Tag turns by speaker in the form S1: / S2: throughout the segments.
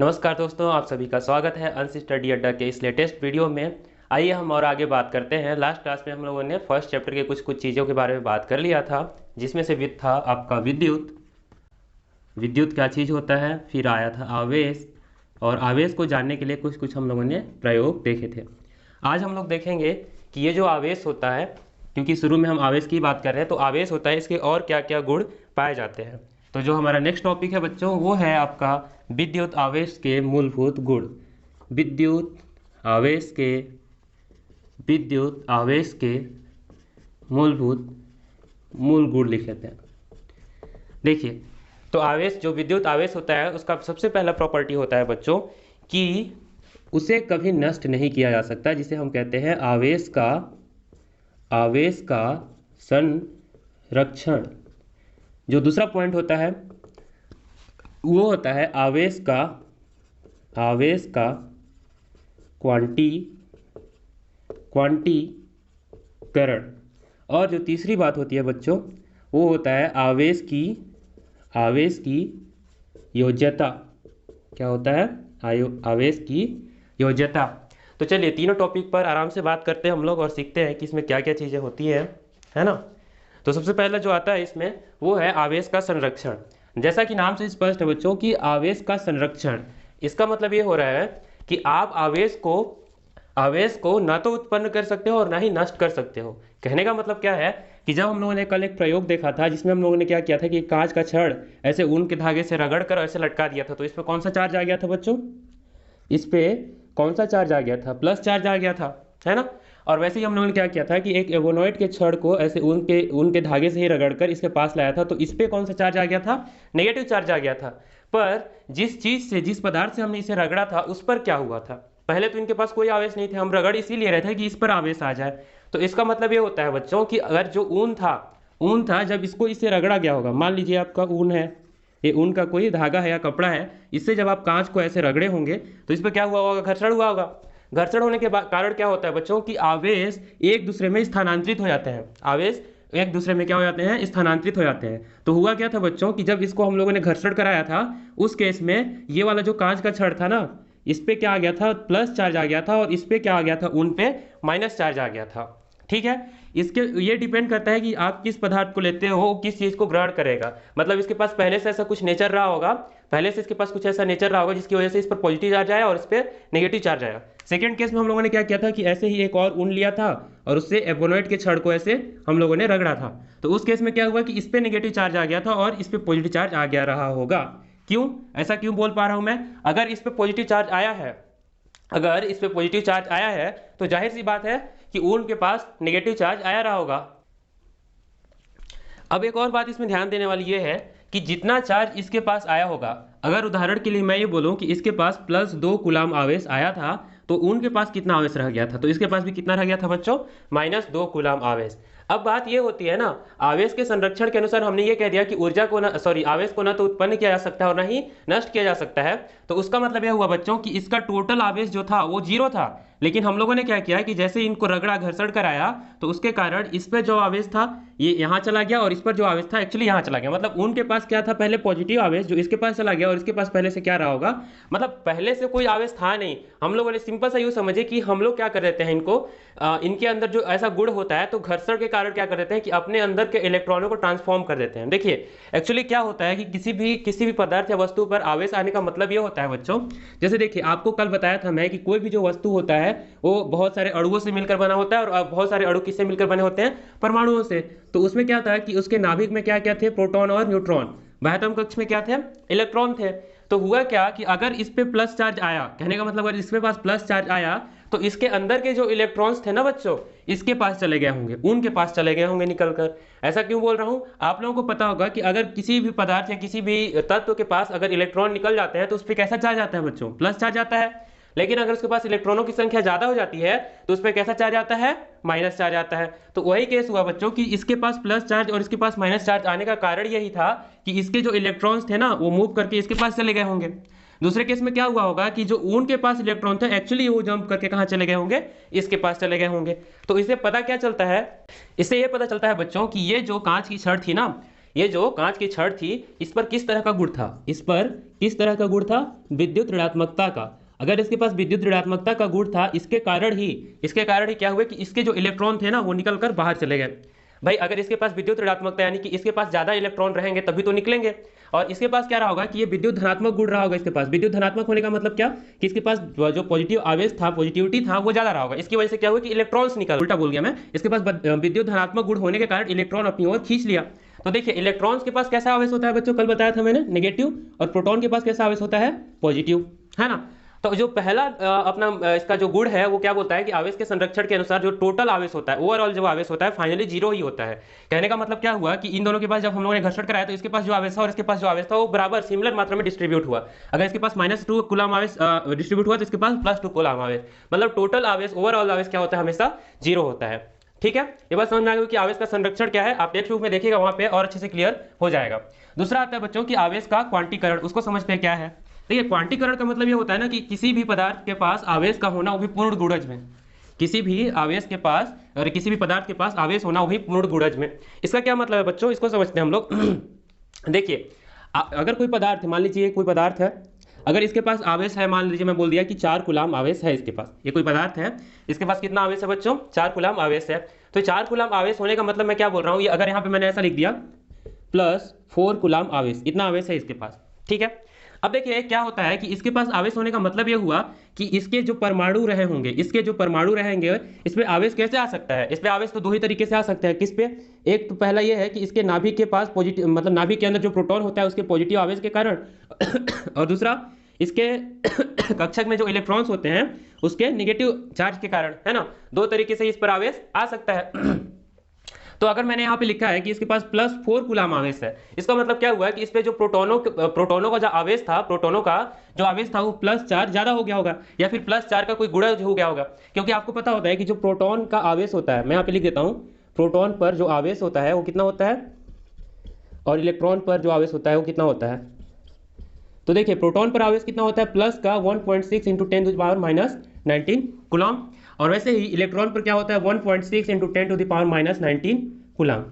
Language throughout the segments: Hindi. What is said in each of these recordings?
S1: नमस्कार दोस्तों, आप सभी का स्वागत है अंश स्टडी अड्डा के इस लेटेस्ट वीडियो में। आइए हम और आगे बात करते हैं। लास्ट क्लास में हम लोगों ने फर्स्ट चैप्टर के कुछ चीज़ों के बारे में बात कर लिया था, जिसमें से विद था आपका विद्युत। विद्युत क्या चीज़ होता है, फिर आया था आवेश, और आवेश को जानने के लिए कुछ हम लोगों ने प्रयोग देखे थे। आज हम लोग देखेंगे कि ये जो आवेश होता है, क्योंकि शुरू में हम आवेश की बात कर रहे हैं, तो आवेश होता है इसके और क्या क्या गुण पाए जाते हैं। तो जो हमारा नेक्स्ट टॉपिक है बच्चों, वो है आपका विद्युत आवेश के मूलभूत गुण। विद्युत आवेश के मूल गुण लिखे थे। देखिए, तो आवेश, जो विद्युत आवेश होता है, उसका सबसे पहला प्रॉपर्टी होता है बच्चों कि उसे कभी नष्ट नहीं किया जा सकता, जिसे हम कहते हैं आवेश का संरक्षण। जो दूसरा पॉइंट होता है वो होता है आवेश का क्वांटीकरण। और जो तीसरी बात होती है बच्चों, वो होता है आवेश की योज्यता। क्या होता है? आवेश की योज्यता। तो चलिए तीनों टॉपिक पर आराम से बात करते हैं हम लोग और सीखते हैं कि इसमें क्या क्या चीज़ें होती हैं, है ना। तो सबसे पहला जो आता है इसमें वो है आवेश का संरक्षण। जैसा कि नाम से स्पष्ट है बच्चों कि आवेश का संरक्षण, इसका मतलब ये हो रहा है कि आप आवेश को ना तो उत्पन्न कर सकते हो और ना ही नष्ट कर सकते हो। कहने का मतलब क्या है कि जब हम लोगों ने कल एक प्रयोग देखा था, जिसमें हम लोगों ने क्या किया था कि कांच का छड़ ऐसे ऊन के धागे से रगड़ कर ऐसे लटका दिया था, तो इस पर कौन सा चार्ज आ गया था बच्चों? इस पे कौन सा चार्ज आ गया था? प्लस चार्ज आ गया था, है ना। और वैसे ही हम लोगों ने क्या किया था कि एक एवोनॉइड के छड़ को ऐसे ऊन के धागे से ही रगड़कर इसके पास लाया था, तो इस पे कौन सा चार्ज आ गया था? नेगेटिव चार्ज आ गया था। पर जिस पदार्थ से हमने इसे रगड़ा था, उस पर क्या हुआ था? पहले तो इनके पास कोई आवेश नहीं थे, हम रगड़ इसीलिए रहे थे कि इस पर आवेश आ जाए। तो इसका मतलब ये होता है बच्चों कि अगर जो ऊन था, जब इसको इससे रगड़ा गया होगा, मान लीजिए आपका ऊन है, ये ऊन का कोई धागा है या कपड़ा है, इससे जब आप कांच को ऐसे रगड़े होंगे तो इस पर क्या हुआ होगा? घर्षण हुआ होगा। घर्षण होने के कारण क्या होता है बच्चों कि आवेश एक दूसरे में स्थानांतरित हो जाते हैं। आवेश एक दूसरे में क्या हो जाते हैं? स्थानांतरित हो जाते हैं। तो हुआ क्या था बच्चों कि जब इसको हम लोगों ने घर्षण कराया था, उस केस में ये वाला जो कांच का छड़ था ना, इस पे क्या आ गया था? प्लस चार्ज आ गया था, और इस पे क्या आ गया था? ऊन पे माइनस चार्ज आ गया था। ठीक है। इसके ये डिपेंड करता है कि आप किस पदार्थ को लेते हो, किस चीज को ग्रहण करेगा। मतलब इसके पास पहले से ऐसा कुछ नेचर रहा होगा, पहले से इसके पास कुछ ऐसा नेचर रहा होगा जिसकी वजह से इस पर पॉजिटिव चार्ज आया और इस पर नेगेटिव चार्ज आया। सेकंड केस में हम लोगों ने क्या किया था कि ऐसे ही एक और ऊन लिया था और उससे एबोनॉइड के छड़ को ऐसे हम लोगों ने रगड़ा था। तो उस केस में क्या हुआ कि इस पे नेगेटिव चार्ज आ गया था और इस पे पॉजिटिव चार्ज आ गया रहा होगा। क्यों ऐसा क्यों बोल पा रहा हूं मैं? अगर इस पे पॉजिटिव चार्ज आया है, तो जाहिर सी बात है कि ऊन के पास नेगेटिव चार्ज आया रहा होगा। अब एक और बात इसमें ध्यान देने वाली ये है कि जितना चार्ज इसके पास आया होगा, अगर उदाहरण के लिए मैं ये बोलूं कि इसके पास +2 कूलाम आवेश आया था, तो ऊन के पास कितना आवेश रह गया था? तो इसके पास भी कितना रह गया था बच्चों? -2 कूलाम आवेश। अब बात ये होती है ना, आवेश के संरक्षण के अनुसार हमने ये कह दिया कि आवेश को ना तो उत्पन्न किया जा सकता है और ना ही नष्ट किया जा सकता है। तो उसका मतलब यह हुआ बच्चों कि इसका टोटल आवेश जो था वो 0 था। लेकिन हम लोगों ने क्या किया कि जैसे इनको रगड़ा, घर्षण कराया, तो उसके कारण इस पे जो आवेश था ये यहाँ चला गया और इस पर जो आवेश था एक्चुअली यहाँ चला गया। मतलब उनके पास क्या था? पहले पॉजिटिव आवेश जो इसके पास चला गया, और इसके पास पहले से क्या रहा होगा? मतलब पहले से कोई आवेश था नहीं। हम लोगों ने सिंपल सा यूँ समझे कि हम लोग क्या कर देते हैं, इनके अंदर जो ऐसा गुण होता है, तो घर्षण के कारण क्या कर देते हैं कि अपने अंदर के इलेक्ट्रॉनों को ट्रांसफॉर्म कर देते हैं। देखिए, एक्चुअली क्या होता है कि किसी भी पदार्थ या वस्तु पर आवेश आने का मतलब ये होता है बच्चों, जैसे देखिए आपको कल बताया था मैं कि कोई भी जो वस्तु होता है वो बहुत सारे अणुओं से मिलकर बना होता है, और बहुत सारे अणु किससे मिलकर बने होते हैं? परमाणुओं से। तो उसमें क्या था कि उसके नाभिक में क्या क्या थे? प्रोटॉन और न्यूट्रॉन। बाह्यतम कक्ष में क्या थे? इलेक्ट्रॉन थे। तो हुआ क्या कि अगर इस पे प्लस चार्ज आया, कहने का मतलब अगर इसके पास प्लस चार्ज आया, तो इसके अंदर के जो इलेक्ट्रॉन्स थे ना बच्चों, इसके पास चले गए होंगे, उनके पास चले गए होंगे निकलकर। ऐसा क्यों बोल रहा हूं? आप लोगों को पता होगा कि अगर किसी भी पदार्थ या किसी भी तत्व के पास अगर इलेक्ट्रॉन निकल जाते हैं, तो उस पर कैसा चार्ज आता है बच्चों? प्लस चार्ज आता है। लेकिन अगर उसके पास इलेक्ट्रॉनों की संख्या ज्यादा हो जाती है, तो उस पर कैसा चार्ज आता है? माइनस चार्ज आता है। तो वही केस हुआ बच्चों कि इसके पास प्लस चार्ज और इसके पास माइनस चार्ज आने का कारण यही था कि इसके जो इलेक्ट्रॉन्स थे ना, वो मूव करके इसके पास चले गए होंगे। दूसरे केस में क्या हुआ होगा कि जो ऊन के पास इलेक्ट्रॉन थे, एक्चुअली वो जंप करके कहां चले गए होंगे? इसके पास चले गए होंगे। तो इससे पता क्या चलता है? इससे ये पता चलता है बच्चों कि ये जो कांच की छड़ थी ना, ये जो कांच की छड़ थी, इस पर किस तरह का गुण था? इस पर किस तरह का गुण था? विद्युत ऋणात्मकता का। अगर इसके पास विद्युत ऋणात्मकता का गुण था, इसके कारण ही क्या हुआ कि इसके जो इलेक्ट्रॉन थे ना वो निकलकर बाहर चले गए। भाई अगर इसके पास विद्युत ऋणात्मकता यानी कि इसके पास ज्यादा इलेक्ट्रॉन रहेंगे तभी तो निकलेंगे, और इसके पास क्या रहा होगा कि ये विद्युत धनात्मक गुण रहा होगा। इसके पास विद्युत धनात्मक होने का मतलब क्या कि इसके पास जो पॉजिटिव आवेश था, पॉजिटिविटी था, वो ज्यादा रहा होगा। इसकी वजह से क्या हुआ कि इलेक्ट्रॉन्स निकल, उल्टा बोल गया मैं, इसके पास विद्युत धनात्मक गुण होने के कारण इलेक्ट्रॉन अपनी ओर खींच लिया। तो देखिए इलेक्ट्रॉन्स के पास कैसा आवेश होता है बच्चों, कल बताया था मैंने, नेगेटिव, और प्रोटॉन के पास कैसा आवेश होता है? पॉजिटिव, है ना। तो जो पहला अपना इसका जो गुण है वो क्या बोलता है कि आवेश के संरक्षण के अनुसार जो टोटल आवेश होता है, ओवरऑल जो आवेश होता है फाइनली जीरो ही होता है। कहने का मतलब क्या हुआ कि इन दोनों के पास जब हम लोगों ने घर्षण कराया तो इसके पास जो आवेश था और इसके पास जो आवेश था वो बराबर सिमिलर मात्रा में डिस्ट्रीब्यूट हुआ। अगर इसके पास -2 कूलम आवेश डिस्ट्रीब्यूट हुआ तो इसके पास +2 कूलम आवेश, मतलब टोटल आवेश, ओवरऑल आवेश क्या होता है? हमेशा जीरो होता है। ठीक है, ये बात समझ में आ गई कि आवेश का संरक्षण क्या है। आप टेक्स्ट बुक में देखिएगा, वहां पे और अच्छे से क्लियर हो जाएगा। दूसरा आता है बच्चों की आवेश का क्वांटीकरण, उसको समझते हैं क्या है। देखिए क्वांटीकरण का मतलब ये होता है ना कि किसी भी पदार्थ के पास आवेश का होना वो भी पूर्ण गुणज में, किसी भी आवेश के पास और किसी भी पदार्थ के पास आवेश होना वो भी पूर्ण गुणज में। इसका क्या मतलब है बच्चों, इसको समझते हैं हम लोग। देखिए अगर कोई पदार्थ, मान लीजिए कोई पदार्थ है, अगर इसके पास आवेश है, मान लीजिए मैं बोल दिया कि 4 कूलम आवेश है इसके पास, ये कोई पदार्थ है, इसके पास कितना आवेश है बच्चों? 4 कूलम आवेश है। तो 4 कूलम आवेश होने का मतलब मैं क्या बोल रहा हूँ, ये अगर यहाँ पे मैंने ऐसा लिख दिया +4 कूलम आवेश, इतना आवेश है इसके पास। ठीक है, अब देखिए क्या होता है कि इसके पास आवेश होने का मतलब ये हुआ कि इसके जो परमाणु रहे होंगे, इसके जो परमाणु रहेंगे, इस पे आवेश कैसे आ सकता है? इस पे आवेश तो दो ही तरीके से आ सकता है। किस पे? एक तो पहला ये है कि इसके नाभिक के पास पॉजिटिव, मतलब नाभिक के अंदर जो प्रोटॉन होता है उसके पॉजिटिव आवेश के कारण और दूसरा इसके कक्षक में जो इलेक्ट्रॉन्स होते हैं उसके निगेटिव चार्ज के कारण, है ना। दो तरीके से इस पर आवेश आ सकता है। तो अगर मैंने यहाँ पे लिखा है कि इसके पास +4 कूलम आवेश है, इसका मतलब क्या हुआ है कि इस पे जो प्रोटोनों का जो आवेश था, प्रोटोनों का जो आवेश था वो +4 ज्यादा हो गया होगा, या फिर +4 का कोई गुणज हो गया होगा। क्योंकि आपको पता होता है कि जो प्रोटॉन का आवेश होता है, मैं यहाँ पे लिख देता हूँ, प्रोटॉन पर जो आवेश होता है वो कितना होता है, और इलेक्ट्रॉन पर जो आवेश होता है वो कितना होता है। तो देखिए प्रोटॉन पर आवेश कितना होता है? प्लस का 1.6 × 10⁻⁻19 कूलम, और वैसे ही इलेक्ट्रॉन पर क्या होता है? 1.6 × 10⁻⁻19 कूलम।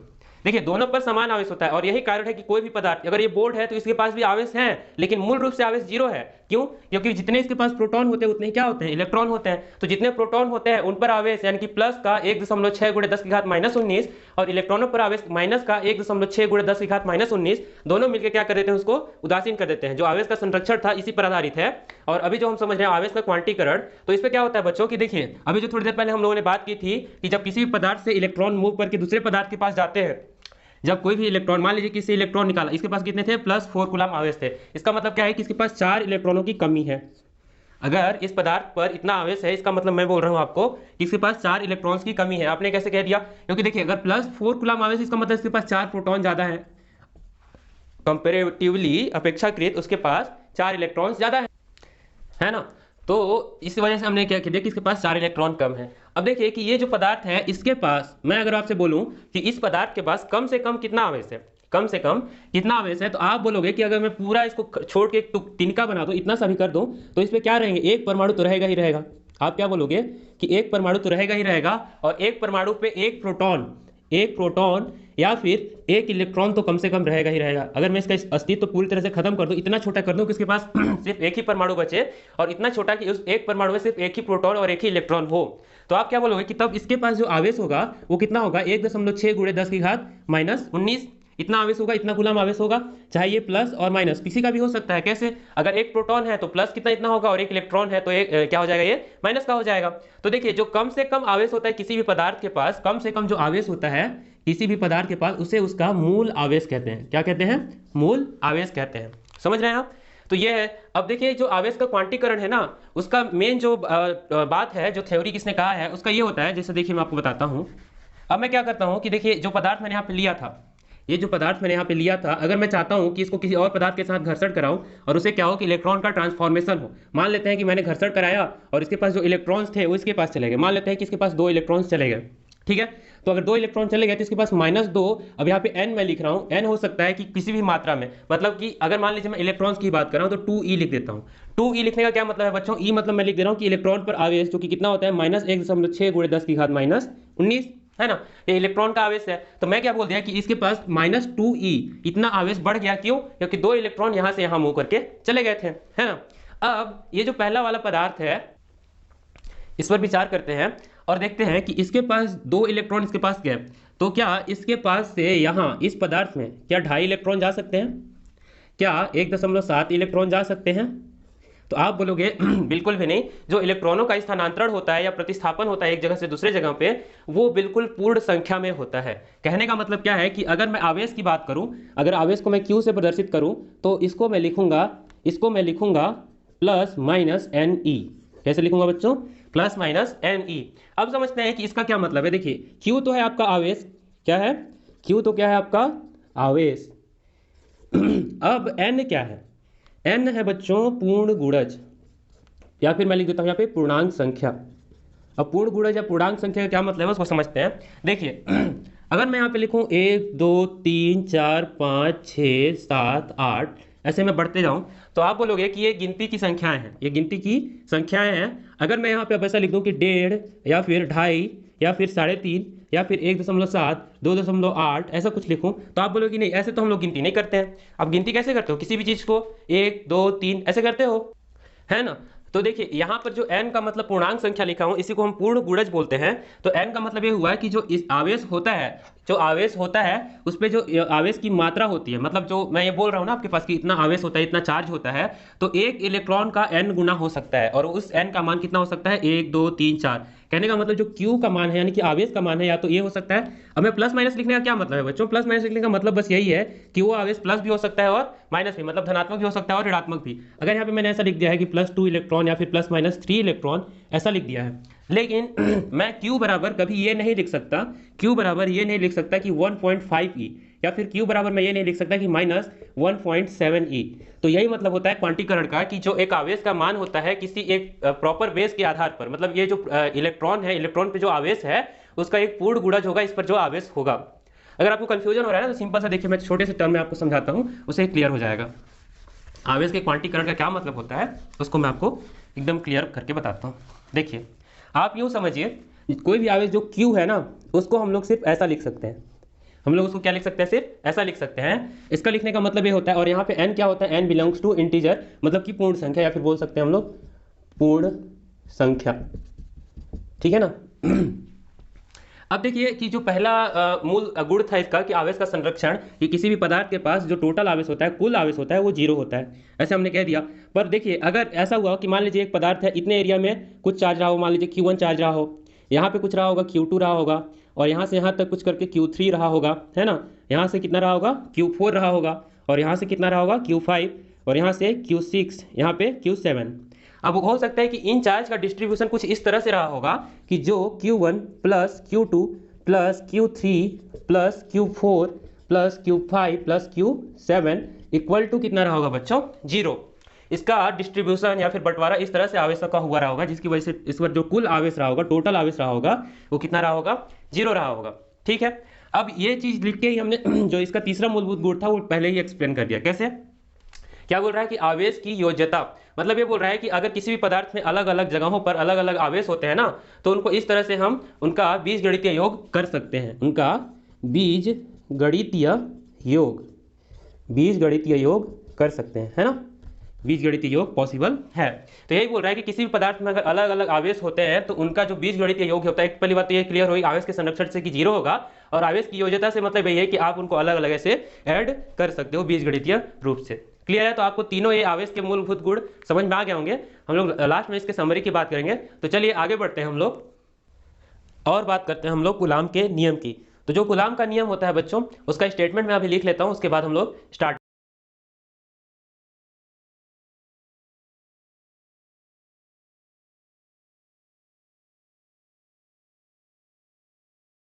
S1: देखिए दोनों पर समान आवेश होता है, और यही कारण है कि कोई भी पदार्थ, अगर ये बोर्ड है तो इसके पास भी आवेश है, लेकिन मूल रूप से आवेश जीरो है। क्यों? क्योंकि जितने इसके पास प्रोटॉन होते हैं उतने ही क्या होते हैं? इलेक्ट्रॉन होते हैं। तो जितने प्रोटॉन होते हैं उन पर आवेश यानी कि प्लस का 1.6 × 10⁻−19 और इलेक्ट्रॉनों पर आवेश माइनस का 1.6 × 10⁻−19, दोनों मिलकर क्या कर देते हैं? उसको उदासीन कर देते हैं। जो आवेश का संरक्षण था इसी पर आधारित है। और अभी जो हम समझ रहे हैं आवेश का क्वांटीकरण, तो इस पर क्या होता है बच्चों की, देखिए अभी जो थोड़ी देर पहले हम लोगों ने बात की थी कि जब किसी भी पदार्थ से इलेक्ट्रॉन मूव करके दूसरे पदार्थ के पास जाते हैं, जब कोई भी इलेक्ट्रॉन, मान लीजिए किसी इलेक्ट्रॉन निकाला, इसके पास कितने थे? +4 कूलम आवेश थे। इसका मतलब क्या है कि इसके पास 4 इलेक्ट्रॉनों की कमी है। अगर इस पदार्थ पर इतना आवेश है, इसका मतलब मैं बोल रहा हूं आपको कि इसके पास 4 इलेक्ट्रॉन्स की कमी है। आपने कैसे कह दिया? क्योंकि देखिए अगर +4 कूलम आवेश, इसका मतलब इसके पास 4 प्रोटॉन ज्यादा है, कंपेरेटिवली अपेक्षाकृत उसके पास 4 इलेक्ट्रॉन्स ज्यादा है ना। तो इस वजह से हमने क्या किया कि इसके पास 4 इलेक्ट्रॉन कम है। अब देखिए कि ये जो पदार्थ है इसके पास, मैं अगर आपसे बोलूं कि इस पदार्थ के पास कम से कम कितना आवेश है, कम से कम कितना आवेश है, तो आप बोलोगे कि अगर मैं पूरा इसको छोड़ के एक तिनका बना दूं, इतना सा भी कर दूं, तो इसमें क्या रहेंगे? एक परमाणु तो रहेगा ही रहेगा। आप क्या बोलोगे कि एक परमाणु तो रहेगा ही रहेगा, और एक परमाणु पे एक प्रोटॉन या फिर एक इलेक्ट्रॉन तो कम से कम रहेगा ही रहेगा। अगर मैं इसका अस्तित्व पूरी तरह से खत्म कर दूं, इतना छोटा कर दूं कि इसके पास सिर्फ एक ही परमाणु बचे, और इतना छोटा कि उस एक परमाणु में सिर्फ एक ही प्रोटॉन और एक ही इलेक्ट्रॉन हो, तो आप क्या बोलोगे कि तब इसके पास जो आवेश होगा वो कितना होगा? 1.6 × 10⁻−19 इतना आवेश होगा, इतना कूलम आवेश होगा। चाहे ये प्लस और माइनस किसी का भी हो सकता है। कैसे? अगर एक प्रोटॉन है तो प्लस कितना इतना होगा, और एक इलेक्ट्रॉन है तो एक क्या हो जाएगा? ये माइनस का हो जाएगा। तो देखिए जो कम से कम आवेश होता है किसी भी पदार्थ के पास, कम से कम जो आवेश होता है किसी भी पदार्थ के पास, उसे उसका मूल आवेश कहते हैं। क्या कहते हैं? मूल आवेश कहते हैं। समझ रहे हैं आप? तो ये है। अब देखिए जो आवेश का क्वांटीकरण है ना, उसका मेन जो बात है, जो थ्योरी किसने कहा है, उसका ये होता है, जैसे देखिए मैं आपको बताता हूँ। अब मैं क्या करता हूँ कि देखिए जो पदार्थ मैंने यहाँ पे लिया था, ये जो पदार्थ मैंने यहाँ पे लिया था, अगर मैं चाहता हूँ कि इसको किसी और पदार्थ के साथ घर्षण कराऊं और उसे क्या हो कि इलेक्ट्रॉन का ट्रांसफॉर्मेशन हो। मान लेते हैं कि मैंने घर्षण कराया और इसके पास जो इलेक्ट्रॉन्स थे वो इसके पास चले गए। मान लेते हैं कि इसके पास 2 इलेक्ट्रॉन्स चले गए, ठीक है। तो अगर 2 इलेक्ट्रॉन चले गए तो इसके पास -2, अब यहाँ पे n मैं लिख रहा हूँ, n हो सकता है कि किसी भी मात्रा में, मतलब कि अगर मान लीजिए मैं इलेक्ट्रॉन्स की बात कर रहा हूँ तो 2e लिख देता हूँ। 2e लिखने का क्या मतलब है बच्चों? e मतलब मैं लिख दे रहा हूँ कि इलेक्ट्रॉन पर आवेश जो कि कितना होता है? -1.6 × 10⁻19, है ना, ये इलेक्ट्रॉन का आवेश है। तो मैं क्या बोल दिया कि इसके पास -2e इतना आवेश बढ़ गया, क्यों? क्योंकि 2 इलेक्ट्रॉन यहां से यहां मूव करके चले गए थे, है ना। अब ये जो पहला वाला पदार्थ है इस पर विचार करते हैं और देखते हैं कि इसके पास 2 इलेक्ट्रॉन इसके पास गए, तो क्या इसके पास से यहाँ इस पदार्थ में क्या 2.5 इलेक्ट्रॉन जा सकते हैं? क्या 1.7 इलेक्ट्रॉन जा सकते हैं? तो आप बोलोगे बिल्कुल भी नहीं। जो इलेक्ट्रॉनों का स्थानांतरण होता है या प्रतिस्थापन होता है एक जगह से दूसरे जगह पे, वो बिल्कुल पूर्ण संख्या में होता है। कहने का मतलब क्या है कि अगर मैं आवेश की बात करूं, अगर आवेश को मैं Q से प्रदर्शित करूं तो इसको मैं लिखूंगा प्लस माइनस NE। कैसे लिखूंगा बच्चों? Plus minus NE। अब समझते हैं कि इसका क्या मतलब है। देखिए Q तो है आपका आवेश, क्या है? Q तो क्या है आपका आवेश। अब N क्या है? N है बच्चों पूर्ण गुणज, या फिर मैं लिख देता हूं यहाँ पे पूर्णांक संख्या। अब पूर्ण गुणज या पूर्णांक संख्या का क्या मतलब है उसको समझते हैं। देखिए अगर मैं यहाँ पे लिखूं 1 2 3 4 5 6 7 8 ऐसे मैं बढ़ते जाऊं, तो आप बोलोगे कि ये गिनती की संख्याएं हैं, ये गिनती की संख्याएं हैं। अगर मैं यहाँ पे अब ऐसा लिख दूं कि 1.5 या फिर 2.5 या फिर 3.5 या फिर 1.7 2.8 ऐसा कुछ लिखूं, तो आप बोलोगे कि नहीं, ऐसे तो हम लोग गिनती नहीं करते हैं। अब गिनती कैसे करते हो किसी भी चीज़ को? 1 2 3 ऐसे करते हो, है ना। तो देखिए यहाँ पर जो n का मतलब पूर्णांक संख्या लिखा हूं, इसी को हम पूर्ण गुणज बोलते हैं। तो n का मतलब ये हुआ है कि जो इस आवेश होता है, जो आवेश होता है उस पर जो आवेश की मात्रा होती है, मतलब जो मैं ये बोल रहा हूँ ना आपके पास कि इतना आवेश होता है, इतना चार्ज होता है, तो एक इलेक्ट्रॉन का n गुना हो सकता है, और उस n का मान कितना हो सकता है? 1 2 3 4। कहने का मतलब जो Q का मान है यानी कि आवेश का मान है, या तो ये हो सकता है। अब मैं प्लस माइनस लिखने का क्या मतलब है बच्चों? प्लस माइनस लिखने का मतलब बस यही है कि वो आवेश प्लस भी हो सकता है और माइनस भी, मतलब धनात्मक भी हो सकता है और ऋणात्मक भी। अगर यहाँ पे मैंने ऐसा लिख दिया है कि +2 इलेक्ट्रॉन या फिर +-3 इलेक्ट्रॉन ऐसा लिख दिया है, लेकिन मैं Q बराबर कभी ये नहीं लिख सकता, Q बराबर ये नहीं लिख सकता कि 1.5e, या फिर Q बराबर मैं ये नहीं लिख सकता कि -1.7e। तो यही मतलब होता है क्वांटीकरण का, कि जो एक आवेश का मान होता है किसी एक प्रॉपर बेस के आधार पर, मतलब ये जो इलेक्ट्रॉन है, इलेक्ट्रॉन पे जो आवेश है उसका एक पूर्ण गुणज होगा इस पर जो आवेश होगा। अगर आपको कंफ्यूजन हो रहा है ना, तो सिंपल सा देखिए, मैं छोटे से टर्म में आपको समझाता हूँ, उससे क्लियर हो जाएगा। आवेश के क्वांटीकरण का क्या मतलब होता है उसको मैं आपको एकदम क्लियर करके बताता हूँ। देखिए आप यूँ समझिए, कोई भी आवेश जो Q है ना, उसको हम लोग सिर्फ ऐसा लिख सकते हैं। हम लोग उसको क्या लिख सकते हैं? सिर्फ ऐसा लिख सकते हैं। इसका लिखने का मतलब ये होता है, और यहाँ पे n क्या होता है? n बिलोंग्स टू इंटीजर, मतलब कि पूर्ण संख्या, या फिर बोल सकते हैं हम लोग पूर्ण संख्या, ठीक है ना। अब देखिए कि जो पहला मूल गुण था इसका कि आवेश का संरक्षण, कि किसी भी पदार्थ के पास जो टोटल आवेश होता है, कुल आवेश होता है, वो 0 होता है, ऐसे हमने कह दिया। पर देखिए अगर ऐसा हुआ कि मान लीजिए एक पदार्थ है, इतने एरिया में कुछ चार्ज रहा हो, मान लीजिए Q1 चार्ज रहा हो, यहाँ पे कुछ रहा होगा Q2 रहा होगा, और यहाँ से यहाँ तक कुछ करके Q3 रहा होगा, है ना। यहाँ से कितना रहा होगा? Q4 रहा होगा, और यहाँ से कितना रहा होगा? Q5, और यहाँ से Q6, यहाँ पे Q7। अब हो सकता है कि इन चार्ज का डिस्ट्रीब्यूशन कुछ इस तरह से रहा होगा कि जो Q1 plus Q2 plus Q3 plus Q4 plus Q5 plus Q7 equal to कितना रहा होगा बच्चों? 0। इसका डिस्ट्रीब्यूशन या फिर बंटवारा इस तरह से आवेशों का हुआ रहा होगा, जिसकी वजह से इस पर जो कुल आवेश रहा होगा, टोटल आवेश रहा होगा, वो कितना रहा होगा? 0 रहा होगा, ठीक है। अब ये चीज लिख के ही हमने जो इसका तीसरा मूलभूत गुण था वो पहले ही एक्सप्लेन कर दिया। कैसे? क्या बोल रहा है कि आवेश की योज्यता, मतलब ये बोल रहा है कि अगर किसी भी पदार्थ में अलग अलग जगहों पर अलग अलग आवेश होते हैं ना, तो उनको इस तरह से हम उनका बीजगणितीय योग कर सकते हैं। उनका बीजगणितीय योग कर सकते हैं, है ना। बीजगणितीय योग पॉसिबल है। तो यही बोल रहा है कि किसी भी पदार्थ में अगर अलग अलग आवेश होते हैं तो उनका जो बीजगणितीय योग होता है, पहली बात तो ये क्लियर हुई आवेश के संरक्षण से कि 0 होगा, और आवेश की योज्यता से मतलब ये है कि आप उनको अलग अलग ऐसे ऐड कर सकते हो बीजगणितीय रूप से। क्लियर है? तो आपको तीनों ये आवेश के मूलभूत गुण समझ में आ गए होंगे। हम लोग लास्ट में इसके समरी की बात करेंगे। तो चलिए आगे बढ़ते हैं हम लोग, और बात करते हैं हम लोग कूलाम के नियम की। तो जो कूलाम का नियम होता है बच्चों, उसका स्टेटमेंट मैं अभी लिख लेता हूं, उसके बाद हम लोग स्टार्ट